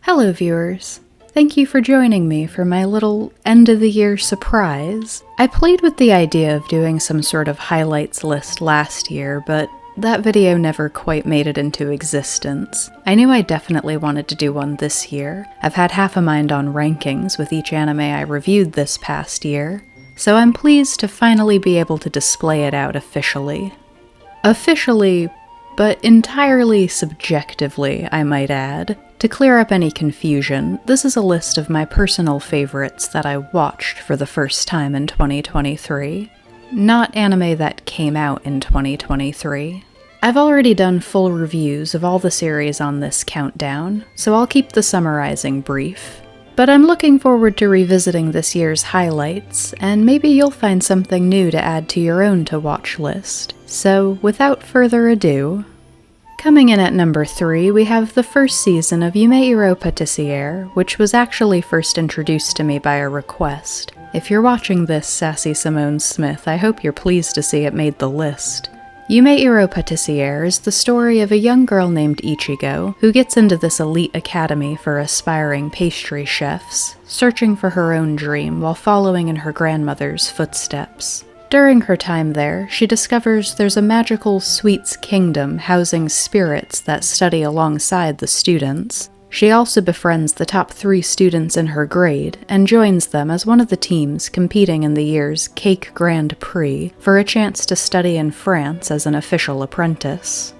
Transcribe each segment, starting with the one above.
Hello viewers! Thank you for joining me for my little end-of-the-year surprise. I played with the idea of doing some sort of highlights list last year, but that video never quite made it into existence. I knew I definitely wanted to do one this year. I've had half a mind on rankings with each anime I reviewed this past year, so I'm pleased to finally be able to display it out officially. Officially, but entirely subjectively, I might add. To clear up any confusion, this is a list of my personal favorites that I watched for the first time in 2023. Not anime that came out in 2023. I've already done full reviews of all the series on this countdown, so I'll keep the summarizing brief. But I'm looking forward to revisiting this year's highlights, and maybe you'll find something new to add to your own to-watch list. So, without further ado, coming in at number 3, we have the first season of Yumeiro Patissiere, which was actually first introduced to me by a request. If you're watching this, Sassy Simone Smith, I hope you're pleased to see it made the list. Yumeiro Patissiere is the story of a young girl named Ichigo, who gets into this elite academy for aspiring pastry chefs, searching for her own dream while following in her grandmother's footsteps. During her time there, she discovers there's a magical sweets kingdom housing spirits that study alongside the students. She also befriends the top 3 students in her grade and joins them as one of the teams competing in the year's Cake Grand Prix for a chance to study in France as an official apprentice.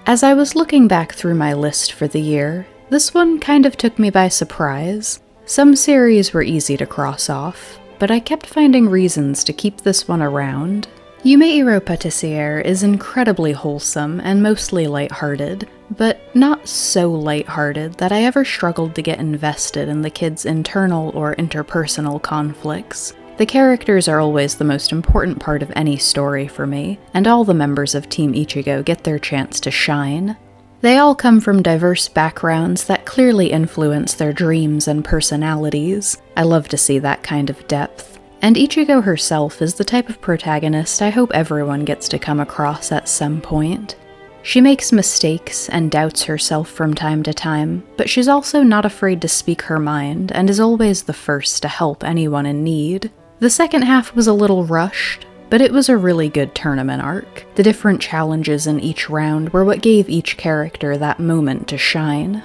As I was looking back through my list for the year, this one kind of took me by surprise. Some series were easy to cross off, but I kept finding reasons to keep this one around. Yumeiro Patissiere is incredibly wholesome and mostly lighthearted, but not so lighthearted that I ever struggled to get invested in the kids' internal or interpersonal conflicts. The characters are always the most important part of any story for me, and all the members of Team Ichigo get their chance to shine. They all come from diverse backgrounds that clearly influence their dreams and personalities. I love to see that kind of depth. And Ichigo herself is the type of protagonist I hope everyone gets to come across at some point. She makes mistakes and doubts herself from time to time, but she's also not afraid to speak her mind and is always the first to help anyone in need. The second half was a little rushed, but it was a really good tournament arc. The different challenges in each round were what gave each character that moment to shine.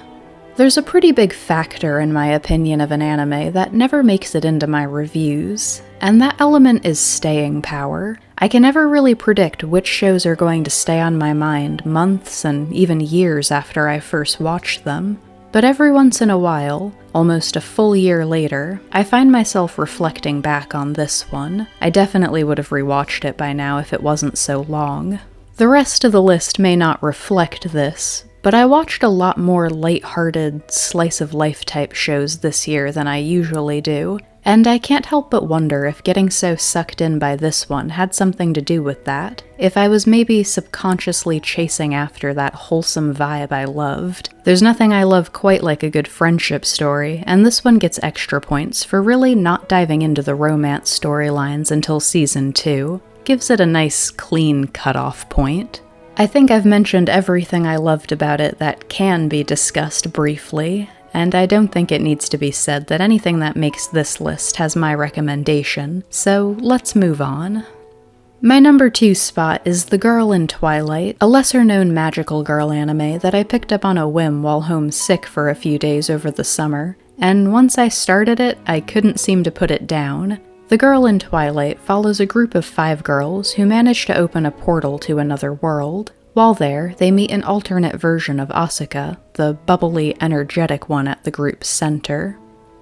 There's a pretty big factor, in my opinion, of an anime that never makes it into my reviews, and that element is staying power. I can never really predict which shows are going to stay on my mind months and even years after I first watched them, but every once in a while, almost a full year later, I find myself reflecting back on this one. I definitely would have rewatched it by now if it wasn't so long. The rest of the list may not reflect this, but I watched a lot more light-hearted, slice-of-life type shows this year than I usually do, and I can't help but wonder if getting so sucked in by this one had something to do with that, if I was maybe subconsciously chasing after that wholesome vibe I loved. There's nothing I love quite like a good friendship story, and this one gets extra points for really not diving into the romance storylines until season 2. Gives it a nice, clean cutoff point. I think I've mentioned everything I loved about it that can be discussed briefly, and I don't think it needs to be said that anything that makes this list has my recommendation, so let's move on. My number 2 spot is The Girl in Twilight, a lesser-known magical girl anime that I picked up on a whim while homesick for a few days over the summer, and once I started it, I couldn't seem to put it down. The Girl in Twilight follows a group of 5 girls who manage to open a portal to another world. While there, they meet an alternate version of Asuka, the bubbly, energetic one at the group's center.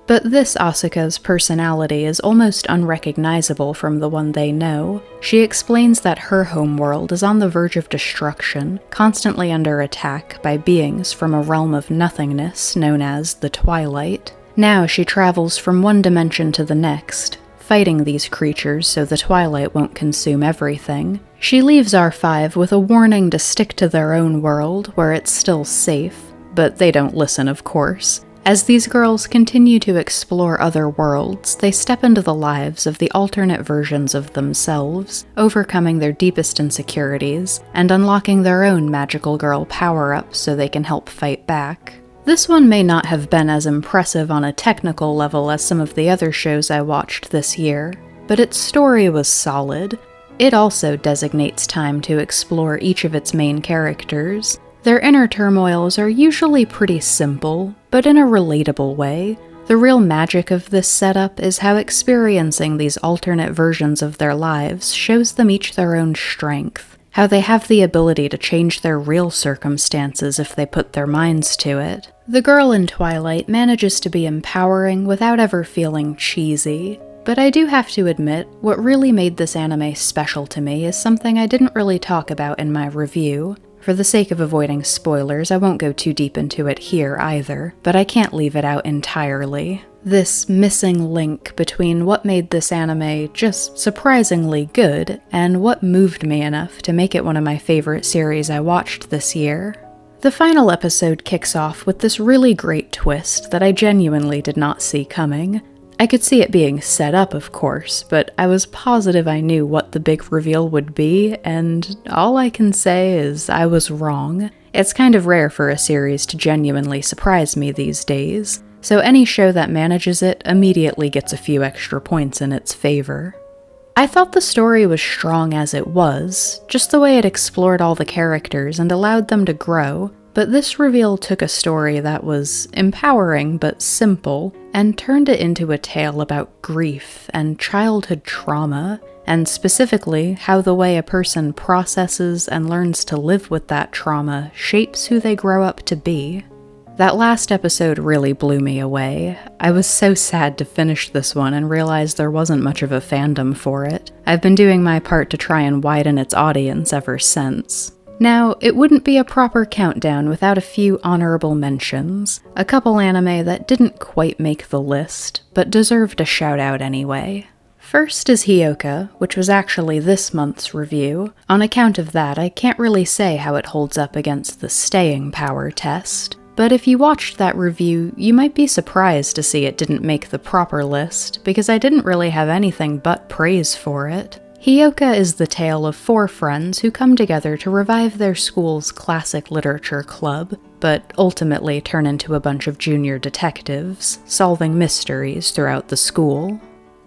But this Asuka's personality is almost unrecognizable from the one they know. She explains that her homeworld is on the verge of destruction, constantly under attack by beings from a realm of nothingness known as the Twilight. Now she travels from one dimension to the next, fighting these creatures so the Twilight won't consume everything. She leaves R5 with a warning to stick to their own world where it's still safe, but they don't listen, of course. As these girls continue to explore other worlds, they step into the lives of the alternate versions of themselves, overcoming their deepest insecurities and unlocking their own magical girl power-ups so they can help fight back. This one may not have been as impressive on a technical level as some of the other shows I watched this year, but its story was solid. It also designates time to explore each of its main characters. Their inner turmoils are usually pretty simple, but in a relatable way. The real magic of this setup is how experiencing these alternate versions of their lives shows them each their own strength, how they have the ability to change their real circumstances if they put their minds to it. The girl in Twilight manages to be empowering without ever feeling cheesy, but I do have to admit, what really made this anime special to me is something I didn't really talk about in my review. For the sake of avoiding spoilers, I won't go too deep into it here either, but I can't leave it out entirely. This missing link between what made this anime just surprisingly good and what moved me enough to make it one of my favorite series I watched this year. The final episode kicks off with this really great twist that I genuinely did not see coming. I could see it being set up, of course, but I was positive I knew what the big reveal would be, and all I can say is I was wrong. It's kind of rare for a series to genuinely surprise me these days, so any show that manages it immediately gets a few extra points in its favor. I thought the story was strong as it was, just the way it explored all the characters and allowed them to grow, but this reveal took a story that was empowering but simple and turned it into a tale about grief and childhood trauma, and specifically how the way a person processes and learns to live with that trauma shapes who they grow up to be. That last episode really blew me away. I was so sad to finish this one and realize there wasn't much of a fandom for it. I've been doing my part to try and widen its audience ever since. Now, it wouldn't be a proper countdown without a few honorable mentions, a couple anime that didn't quite make the list, but deserved a shout out anyway. First is Hiyoko, which was actually this month's review. On account of that, I can't really say how it holds up against the staying power test, but if you watched that review, you might be surprised to see it didn't make the proper list, because I didn't really have anything but praise for it. Hyouka is the tale of 4 friends who come together to revive their school's classic literature club, but ultimately turn into a bunch of junior detectives, solving mysteries throughout the school.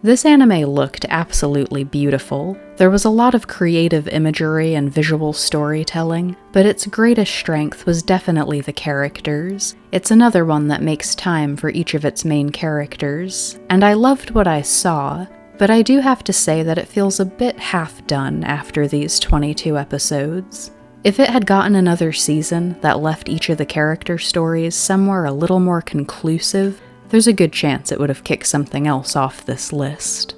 This anime looked absolutely beautiful. There was a lot of creative imagery and visual storytelling, but its greatest strength was definitely the characters. It's another one that makes time for each of its main characters, and I loved what I saw. But I do have to say that it feels a bit half-done after these 22 episodes. If it had gotten another season that left each of the character stories somewhere a little more conclusive, there's a good chance it would have kicked something else off this list.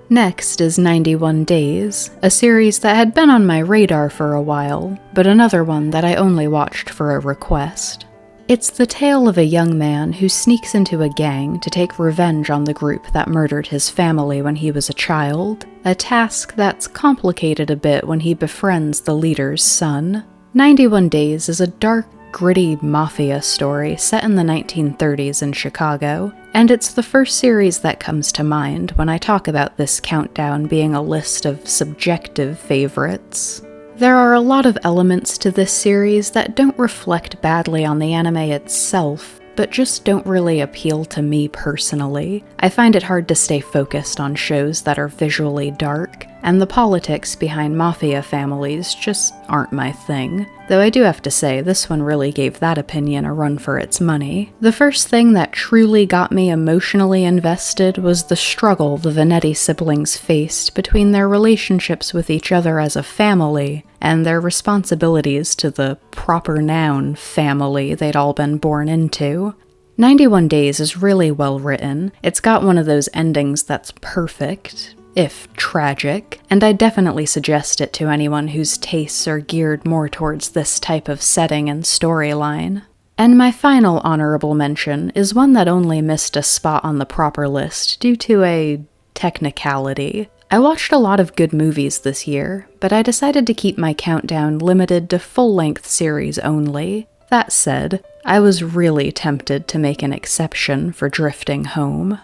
Next is 91 Days, a series that had been on my radar for a while, but another one that I only watched for a request. It's the tale of a young man who sneaks into a gang to take revenge on the group that murdered his family when he was a child, a task that's complicated a bit when he befriends the leader's son. 91 Days is a dark, gritty mafia story set in the 1930s in Chicago, and it's the first series that comes to mind when I talk about this countdown being a list of subjective favorites. There are a lot of elements to this series that don't reflect badly on the anime itself, but just don't really appeal to me personally. I find it hard to stay focused on shows that are visually dark, and the politics behind mafia families just aren't my thing. Though I do have to say, this one really gave that opinion a run for its money. The first thing that truly got me emotionally invested was the struggle the Venetti siblings faced between their relationships with each other as a family and their responsibilities to the proper noun family they'd all been born into. 91 Days is really well written. It's got one of those endings that's perfect, if tragic, and I definitely suggest it to anyone whose tastes are geared more towards this type of setting and storyline. And my final honorable mention is one that only missed a spot on the proper list due to a technicality. I watched a lot of good movies this year, but I decided to keep my countdown limited to full-length series only. That said, I was really tempted to make an exception for Drifting Home.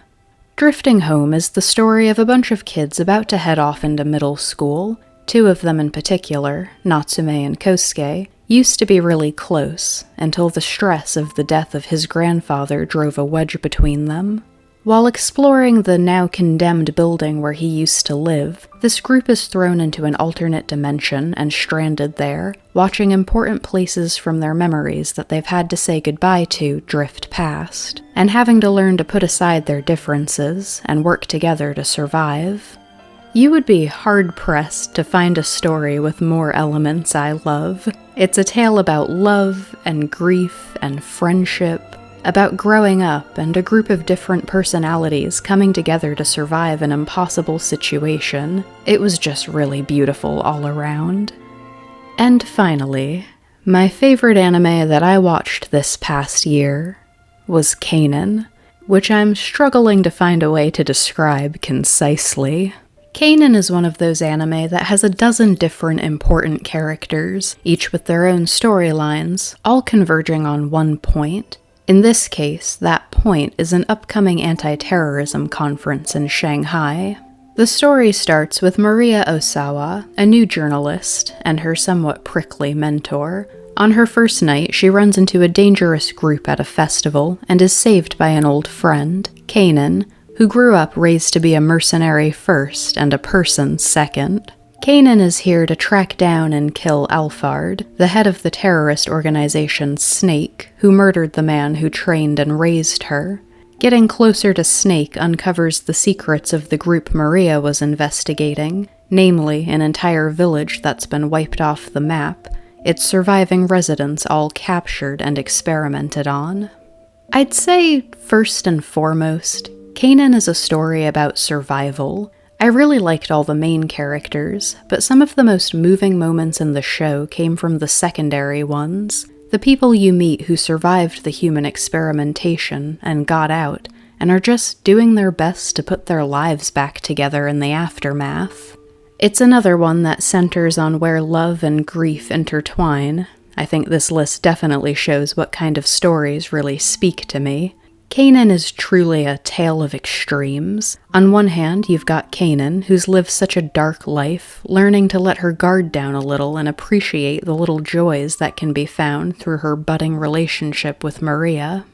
Drifting Home is the story of a bunch of kids about to head off into middle school. 2 of them in particular, Natsume and Kosuke, used to be really close until the stress of the death of his grandfather drove a wedge between them. While exploring the now condemned building where he used to live, this group is thrown into an alternate dimension and stranded there, watching important places from their memories that they've had to say goodbye to drift past, and having to learn to put aside their differences and work together to survive. You would be hard-pressed to find a story with more elements I love. It's a tale about love and grief and friendship, about growing up and a group of different personalities coming together to survive an impossible situation. It was just really beautiful all around. And finally, my favorite anime that I watched this past year was Canaan, which I'm struggling to find a way to describe concisely. Kanan is one of those anime that has a dozen different important characters, each with their own storylines, all converging on one point. In this case, that point is an upcoming anti-terrorism conference in Shanghai. The story starts with Maria Osawa, a new journalist, and her somewhat prickly mentor. On her first night, she runs into a dangerous group at a festival and is saved by an old friend, Kanan, who grew up raised to be a mercenary first and a person second. Kanan is here to track down and kill Alphard, the head of the terrorist organization Snake, who murdered the man who trained and raised her. Getting closer to Snake uncovers the secrets of the group Maria was investigating, namely an entire village that's been wiped off the map, its surviving residents all captured and experimented on. I'd say, first and foremost, Kanan is a story about survival. I really liked all the main characters, but some of the most moving moments in the show came from the secondary ones, the people you meet who survived the human experimentation and got out, and are just doing their best to put their lives back together in the aftermath. It's another one that centers on where love and grief intertwine. I think this list definitely shows what kind of stories really speak to me. Kanan is truly a tale of extremes. On one hand, you've got Kanan, who's lived such a dark life, learning to let her guard down a little and appreciate the little joys that can be found through her budding relationship with Maria.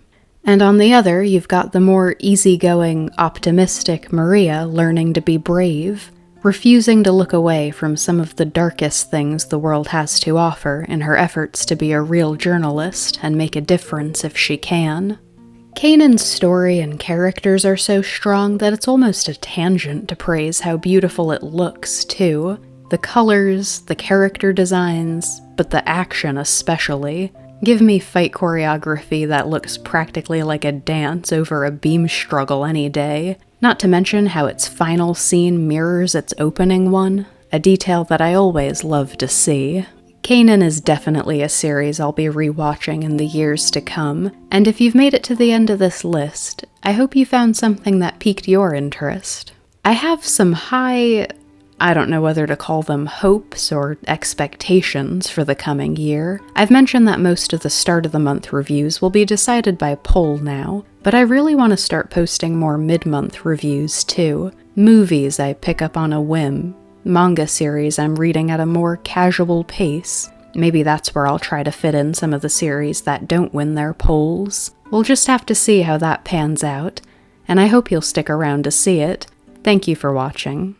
And on the other, you've got the more easygoing, optimistic Maria learning to be brave, refusing to look away from some of the darkest things the world has to offer in her efforts to be a real journalist and make a difference if she can. Kanan's story and characters are so strong that it's almost a tangent to praise how beautiful it looks, too. The colors, the character designs, but the action especially. Give me fight choreography that looks practically like a dance over a beam struggle any day. Not to mention how its final scene mirrors its opening one, a detail that I always love to see. Kanan is definitely a series I'll be rewatching in the years to come, and if you've made it to the end of this list, I hope you found something that piqued your interest. I have some high, I don't know whether to call them hopes or expectations for the coming year. I've mentioned that most of the start of the month reviews will be decided by poll now, but I really want to start posting more mid-month reviews too. Movies I pick up on a whim. Manga series I'm reading at a more casual pace. Maybe that's where I'll try to fit in some of the series that don't win their polls. We'll just have to see how that pans out, and I hope you'll stick around to see it. Thank you for watching.